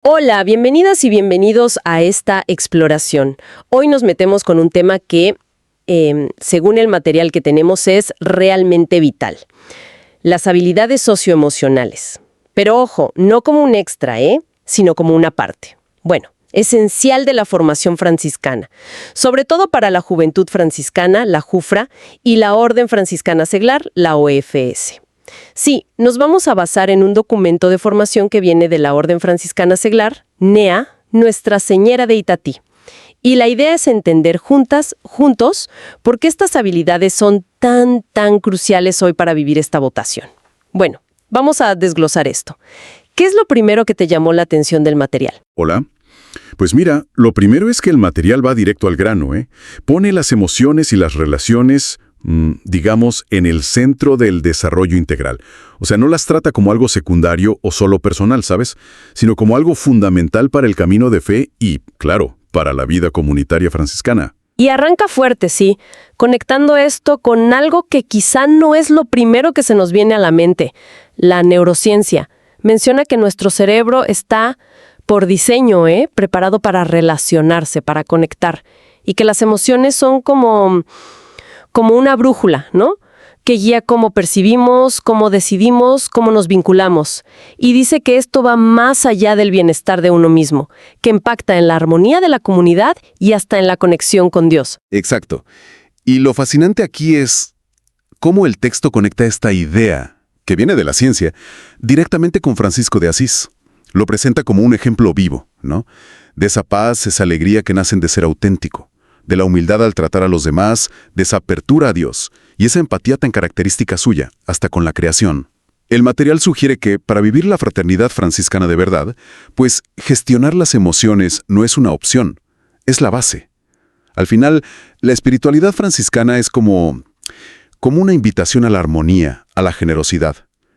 Hola, bienvenidas y bienvenidos a esta exploración. Hoy nos metemos con un tema que, según el material que tenemos, es realmente vital. Las habilidades socioemocionales. Pero ojo, no como un extra, sino como una parte. Bueno, esencial de la formación franciscana, sobre todo para la Juventud Franciscana, la JUFRA, y la Orden Franciscana Seglar, la OFS. Sí, nos vamos a basar en un documento de formación que viene de la Orden Franciscana Seglar, NEA, Nuestra Señora de Itatí. Y la idea es entender juntos, por qué estas habilidades son tan cruciales hoy para vivir esta votación. Bueno, vamos a desglosar esto. ¿Qué es lo primero que te llamó la atención del material? Hola. Pues mira, lo primero es que el material va directo al grano, Pone las emociones y las relaciones, digamos, en el centro del desarrollo integral. O sea, no las trata como algo secundario o solo personal, ¿sabes? Sino como algo fundamental para el camino de fe y, claro, para la vida comunitaria franciscana. Y arranca fuerte, sí, conectando esto con algo que quizá no es lo primero que se nos viene a la mente, la neurociencia. Menciona que nuestro cerebro está, por diseño, preparado para relacionarse, para conectar, y que las emociones son como una brújula, ¿no? Que guía cómo percibimos, cómo decidimos, cómo nos vinculamos. Y dice que esto va más allá del bienestar de uno mismo, que impacta en la armonía de la comunidad y hasta en la conexión con Dios. Exacto. Y lo fascinante aquí es cómo el texto conecta esta idea, que viene de la ciencia, directamente con Francisco de Asís. Lo presenta como un ejemplo vivo, ¿no? De esa paz, esa alegría que nacen de ser auténtico, de la humildad al tratar a los demás, de esa apertura a Dios y esa empatía tan característica suya, hasta con la creación. El material sugiere que, para vivir la fraternidad franciscana de verdad, pues gestionar las emociones no es una opción, es la base. Al final, la espiritualidad franciscana es como una invitación a la armonía, a la generosidad,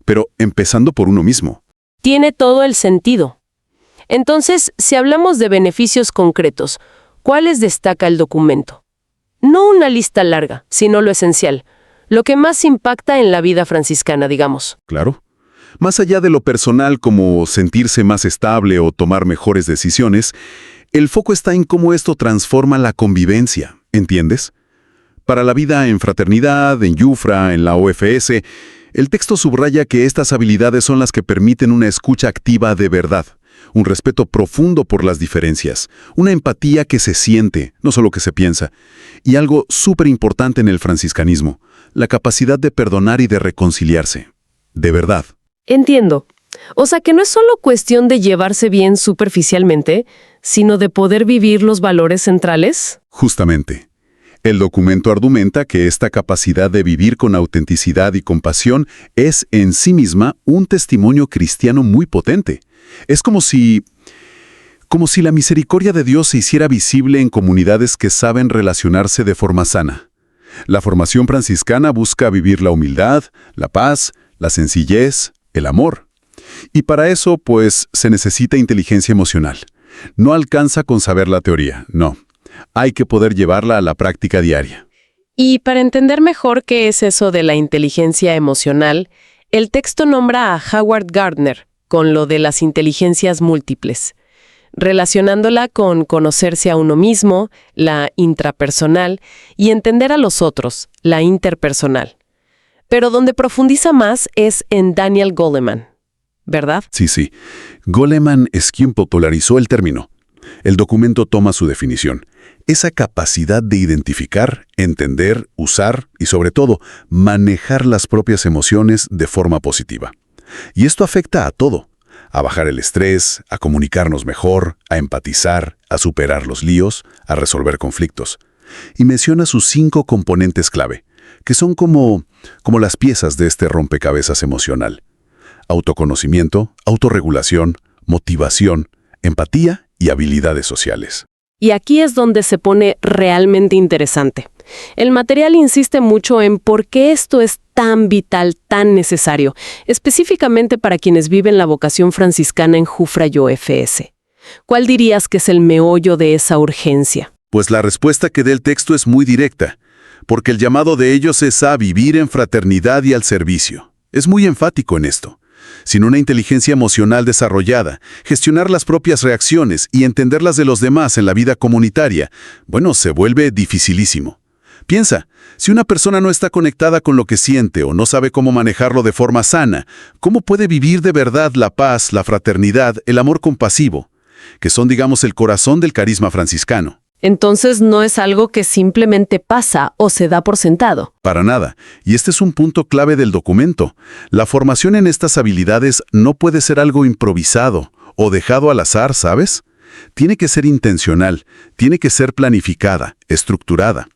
pero empezando por uno mismo. Tiene todo el sentido. Entonces, si hablamos de beneficios concretos, ¿cuáles destaca el documento? No una lista larga, sino lo esencial, lo que más impacta en la vida franciscana, digamos. Claro. Más allá de lo personal como sentirse más estable o tomar mejores decisiones, el foco está en cómo esto transforma la convivencia, ¿entiendes? Para la vida en fraternidad, en JUFRA, en la OFS, el texto subraya que estas habilidades son las que permiten una escucha activa de verdad, un respeto profundo por las diferencias, una empatía que se siente, no solo que se piensa, y algo súper importante en el franciscanismo, la capacidad de perdonar y de reconciliarse. De verdad. Entiendo. O sea que no es solo cuestión de llevarse bien superficialmente, sino de poder vivir los valores centrales. Justamente. El documento argumenta que esta capacidad de vivir con autenticidad y compasión es en sí misma un testimonio cristiano muy potente. Es como si la misericordia de Dios se hiciera visible en comunidades que saben relacionarse de forma sana. La formación franciscana busca vivir la humildad, la paz, la sencillez, el amor. Y para eso, pues, se necesita inteligencia emocional. No alcanza con saber la teoría, no. Hay que poder llevarla a la práctica diaria. Y para entender mejor qué es eso de la inteligencia emocional, el texto nombra a Howard Gardner con lo de las inteligencias múltiples, relacionándola con conocerse a uno mismo, la intrapersonal, y entender a los otros, la interpersonal. Pero donde profundiza más es en Daniel Goleman, ¿verdad? Sí. Goleman es quien popularizó el término. El documento toma su definición. Esa capacidad de identificar, entender, usar y, sobre todo, manejar las propias emociones de forma positiva. Y esto afecta a todo. A bajar el estrés, a comunicarnos mejor, a empatizar, a superar los líos, a resolver conflictos. Y menciona sus 5 componentes clave, que son como las piezas de este rompecabezas emocional. Autoconocimiento, autorregulación, motivación, empatía y habilidades sociales. Y aquí es donde se pone realmente interesante. El material insiste mucho en por qué esto es tan vital, tan necesario, específicamente para quienes viven la vocación franciscana en JUFRA y OFS. ¿Cuál dirías que es el meollo de esa urgencia? Pues la respuesta que da el texto es muy directa, porque el llamado de ellos es a vivir en fraternidad y al servicio. Es muy enfático en esto. Sin una inteligencia emocional desarrollada, gestionar las propias reacciones y entenderlas de los demás en la vida comunitaria, bueno, se vuelve dificilísimo. Piensa, si una persona no está conectada con lo que siente o no sabe cómo manejarlo de forma sana, ¿cómo puede vivir de verdad la paz, la fraternidad, el amor compasivo, que son, digamos, el corazón del carisma franciscano? Entonces no es algo que simplemente pasa o se da por sentado. Para nada. Y este es un punto clave del documento. La formación en estas habilidades no puede ser algo improvisado o dejado al azar, ¿sabes? Tiene que ser intencional, tiene que ser planificada, estructurada.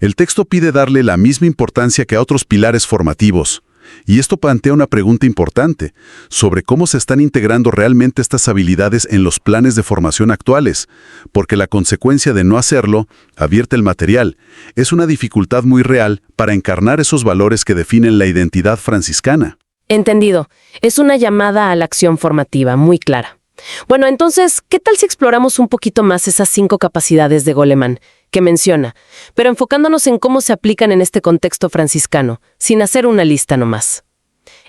El texto pide darle la misma importancia que a otros pilares formativos. Y esto plantea una pregunta importante sobre cómo se están integrando realmente estas habilidades en los planes de formación actuales, porque la consecuencia de no hacerlo, advierte el material, es una dificultad muy real para encarnar esos valores que definen la identidad franciscana. Entendido. Es una llamada a la acción formativa muy clara. Bueno, entonces, ¿qué tal si exploramos un poquito más esas 5 capacidades de Goleman que menciona, pero enfocándonos en cómo se aplican en este contexto franciscano, sin hacer una lista nomás?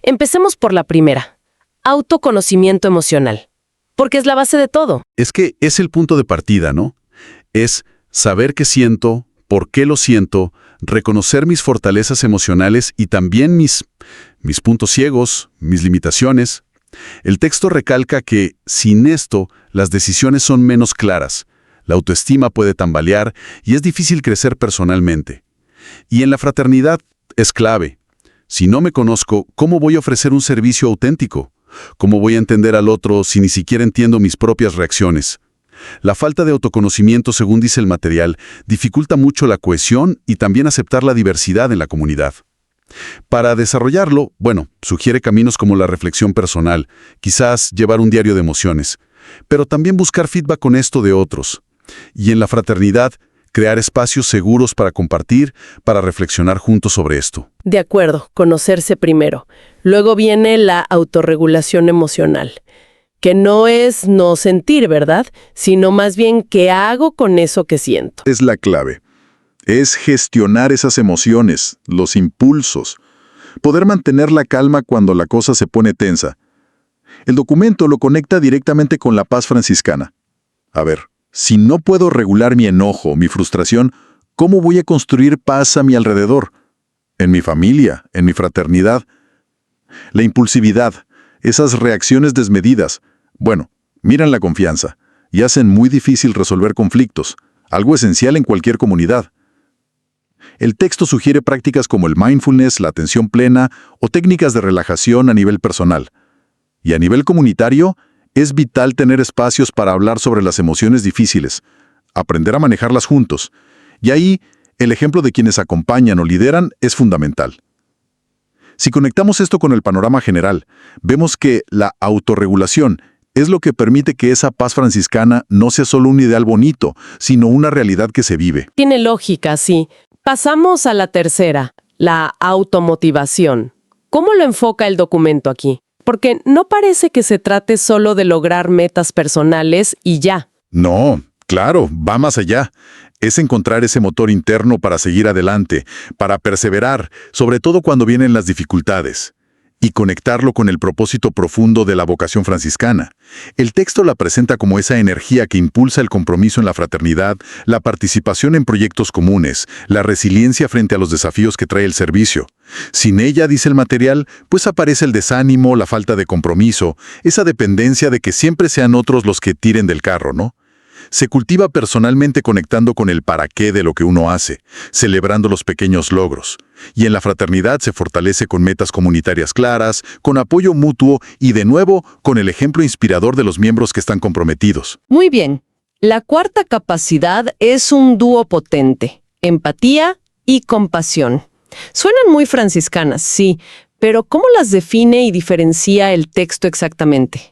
Empecemos por la primera, autoconocimiento emocional, porque es la base de todo. Es que es el punto de partida, ¿no? Es saber qué siento, por qué lo siento, reconocer mis fortalezas emocionales y también mis puntos ciegos, mis limitaciones. El texto recalca que, sin esto, las decisiones son menos claras, la autoestima puede tambalear y es difícil crecer personalmente. Y en la fraternidad es clave. Si no me conozco, ¿cómo voy a ofrecer un servicio auténtico? ¿Cómo voy a entender al otro si ni siquiera entiendo mis propias reacciones? La falta de autoconocimiento, según dice el material, dificulta mucho la cohesión y también aceptar la diversidad en la comunidad. Para desarrollarlo, bueno, sugiere caminos como la reflexión personal, quizás llevar un diario de emociones, pero también buscar feedback honesto de otros. Y en la fraternidad, crear espacios seguros para compartir, para reflexionar juntos sobre esto. De acuerdo, conocerse primero. Luego viene la autorregulación emocional, que no es no sentir, ¿verdad? Sino más bien qué hago con eso que siento. Es la clave. Es gestionar esas emociones, los impulsos, poder mantener la calma cuando la cosa se pone tensa. El documento lo conecta directamente con la paz franciscana. A ver, si no puedo regular mi enojo, mi frustración, ¿cómo voy a construir paz a mi alrededor? En mi familia, en mi fraternidad. La impulsividad, esas reacciones desmedidas, bueno, miran la confianza y hacen muy difícil resolver conflictos, algo esencial en cualquier comunidad. El texto sugiere prácticas como el mindfulness, la atención plena o técnicas de relajación a nivel personal. Y a nivel comunitario, es vital tener espacios para hablar sobre las emociones difíciles, aprender a manejarlas juntos. Y ahí, el ejemplo de quienes acompañan o lideran es fundamental. Si conectamos esto con el panorama general, vemos que la autorregulación es lo que permite que esa paz franciscana no sea solo un ideal bonito, sino una realidad que se vive. Tiene lógica, sí. Pasamos a la tercera, la automotivación. ¿Cómo lo enfoca el documento aquí? Porque no parece que se trate solo de lograr metas personales y ya. No, claro, va más allá. Es encontrar ese motor interno para seguir adelante, para perseverar, sobre todo cuando vienen las dificultades, y conectarlo con el propósito profundo de la vocación franciscana. El texto la presenta como esa energía que impulsa el compromiso en la fraternidad, la participación en proyectos comunes, la resiliencia frente a los desafíos que trae el servicio. Sin ella, dice el material, pues aparece el desánimo, la falta de compromiso, esa dependencia de que siempre sean otros los que tiren del carro, ¿no? Se cultiva personalmente conectando con el para qué de lo que uno hace, celebrando los pequeños logros. Y en la fraternidad se fortalece con metas comunitarias claras, con apoyo mutuo y, de nuevo, con el ejemplo inspirador de los miembros que están comprometidos. Muy bien. La cuarta capacidad es un dúo potente, empatía y compasión. Suenan muy franciscanas, sí, pero ¿cómo las define y diferencia el texto exactamente?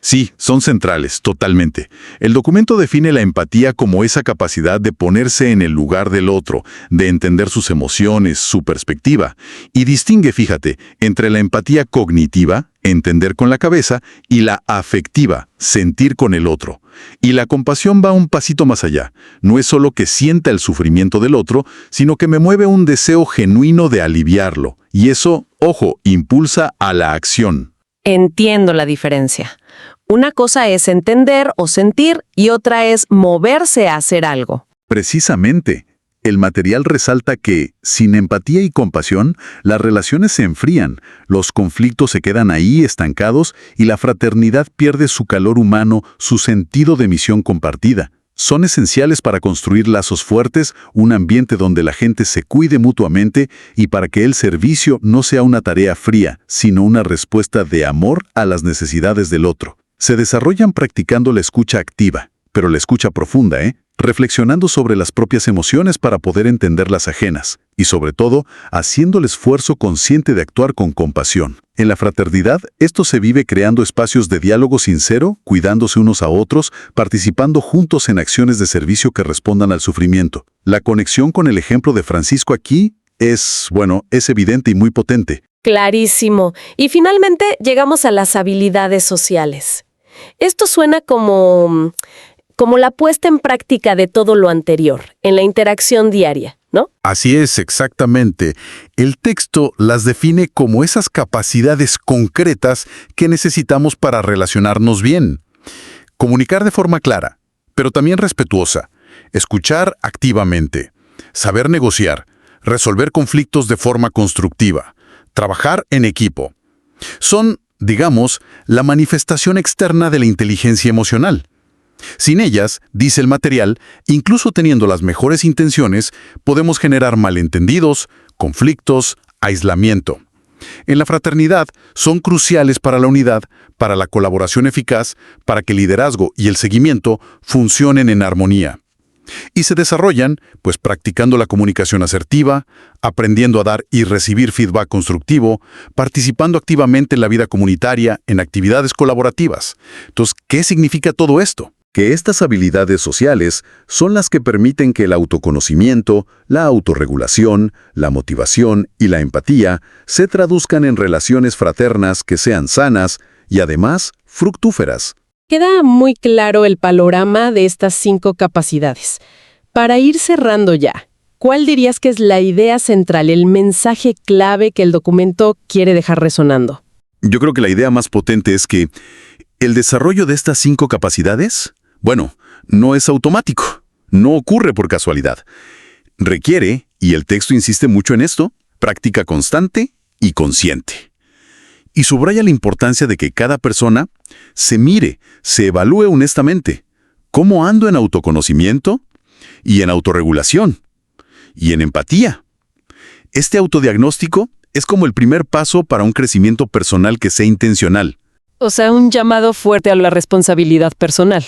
Sí, son centrales, totalmente. El documento define la empatía como esa capacidad de ponerse en el lugar del otro, de entender sus emociones, su perspectiva, y distingue, fíjate, entre la empatía cognitiva, entender con la cabeza, y la afectiva, sentir con el otro. Y la compasión va un pasito más allá. No es solo que sienta el sufrimiento del otro, sino que me mueve un deseo genuino de aliviarlo. Y eso, ojo, impulsa a la acción. Entiendo la diferencia. Una cosa es entender o sentir y otra es moverse a hacer algo. Precisamente, el material resalta que, sin empatía y compasión, las relaciones se enfrían, los conflictos se quedan ahí estancados y la fraternidad pierde su calor humano, su sentido de misión compartida. Son esenciales para construir lazos fuertes, un ambiente donde la gente se cuide mutuamente y para que el servicio no sea una tarea fría, sino una respuesta de amor a las necesidades del otro. Se desarrollan practicando la escucha activa, pero la escucha profunda, reflexionando sobre las propias emociones para poder entender las ajenas, y sobre todo, haciendo el esfuerzo consciente de actuar con compasión. En la fraternidad, esto se vive creando espacios de diálogo sincero, cuidándose unos a otros, participando juntos en acciones de servicio que respondan al sufrimiento. La conexión con el ejemplo de Francisco aquí es evidente y muy potente. Clarísimo. Y finalmente llegamos a las habilidades sociales. Esto suena como la puesta en práctica de todo lo anterior, en la interacción diaria, ¿no? Así es, exactamente. El texto las define como esas capacidades concretas que necesitamos para relacionarnos bien. Comunicar de forma clara, pero también respetuosa. Escuchar activamente. Saber negociar. Resolver conflictos de forma constructiva. Trabajar en equipo. Son, digamos, la manifestación externa de la inteligencia emocional. Sin ellas, dice el material, incluso teniendo las mejores intenciones, podemos generar malentendidos, conflictos, aislamiento. En la fraternidad, son cruciales para la unidad, para la colaboración eficaz, para que el liderazgo y el seguimiento funcionen en armonía. Y se desarrollan, pues practicando la comunicación asertiva, aprendiendo a dar y recibir feedback constructivo, participando activamente en la vida comunitaria, en actividades colaborativas. Entonces, ¿qué significa todo esto? Que estas habilidades sociales son las que permiten que el autoconocimiento, la autorregulación, la motivación y la empatía se traduzcan en relaciones fraternas que sean sanas y además fructíferas. Queda muy claro el panorama de estas 5 capacidades. Para ir cerrando ya, ¿cuál dirías que es la idea central, el mensaje clave que el documento quiere dejar resonando? Yo creo que la idea más potente es que el desarrollo de estas 5 capacidades, no es automático, no ocurre por casualidad. Requiere, y el texto insiste mucho en esto, práctica constante y consciente. Y subraya la importancia de que cada persona se mire, se evalúe honestamente. ¿Cómo ando en autoconocimiento? Y en autorregulación. Y en empatía. Este autodiagnóstico es como el primer paso para un crecimiento personal que sea intencional. O sea, un llamado fuerte a la responsabilidad personal,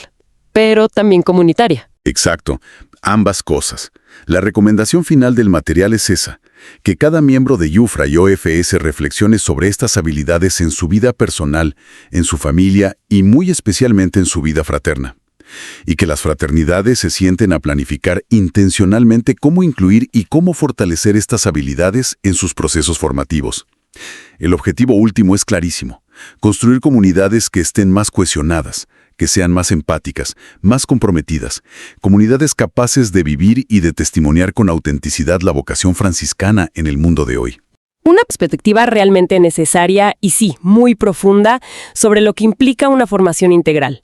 pero también comunitaria. Exacto, ambas cosas. La recomendación final del material es esa, que cada miembro de Yufra y OFS reflexione sobre estas habilidades en su vida personal, en su familia y muy especialmente en su vida fraterna. Y que las fraternidades se sienten a planificar intencionalmente cómo incluir y cómo fortalecer estas habilidades en sus procesos formativos. El objetivo último es clarísimo: construir comunidades que estén más cohesionadas, que sean más empáticas, más comprometidas, comunidades capaces de vivir y de testimoniar con autenticidad la vocación franciscana en el mundo de hoy. Una perspectiva realmente necesaria y sí, muy profunda sobre lo que implica una formación integral.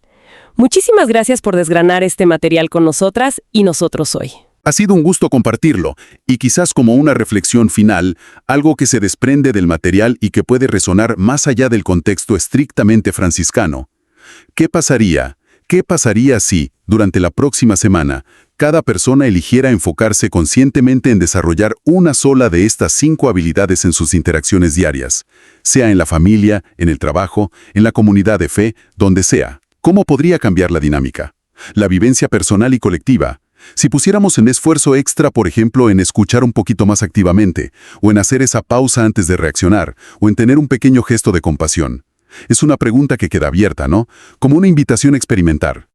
Muchísimas gracias por desgranar este material con nosotras y nosotros hoy. Ha sido un gusto compartirlo, y quizás como una reflexión final, algo que se desprende del material y que puede resonar más allá del contexto estrictamente franciscano. ¿Qué pasaría si, durante la próxima semana, cada persona eligiera enfocarse conscientemente en desarrollar una sola de estas 5 habilidades en sus interacciones diarias, sea en la familia, en el trabajo, en la comunidad de fe, donde sea? ¿Cómo podría cambiar la dinámica? La vivencia personal y colectiva. Si pusiéramos en esfuerzo extra, por ejemplo, en escuchar un poquito más activamente, o en hacer esa pausa antes de reaccionar, o en tener un pequeño gesto de compasión. Es una pregunta que queda abierta, ¿no? Como una invitación a experimentar.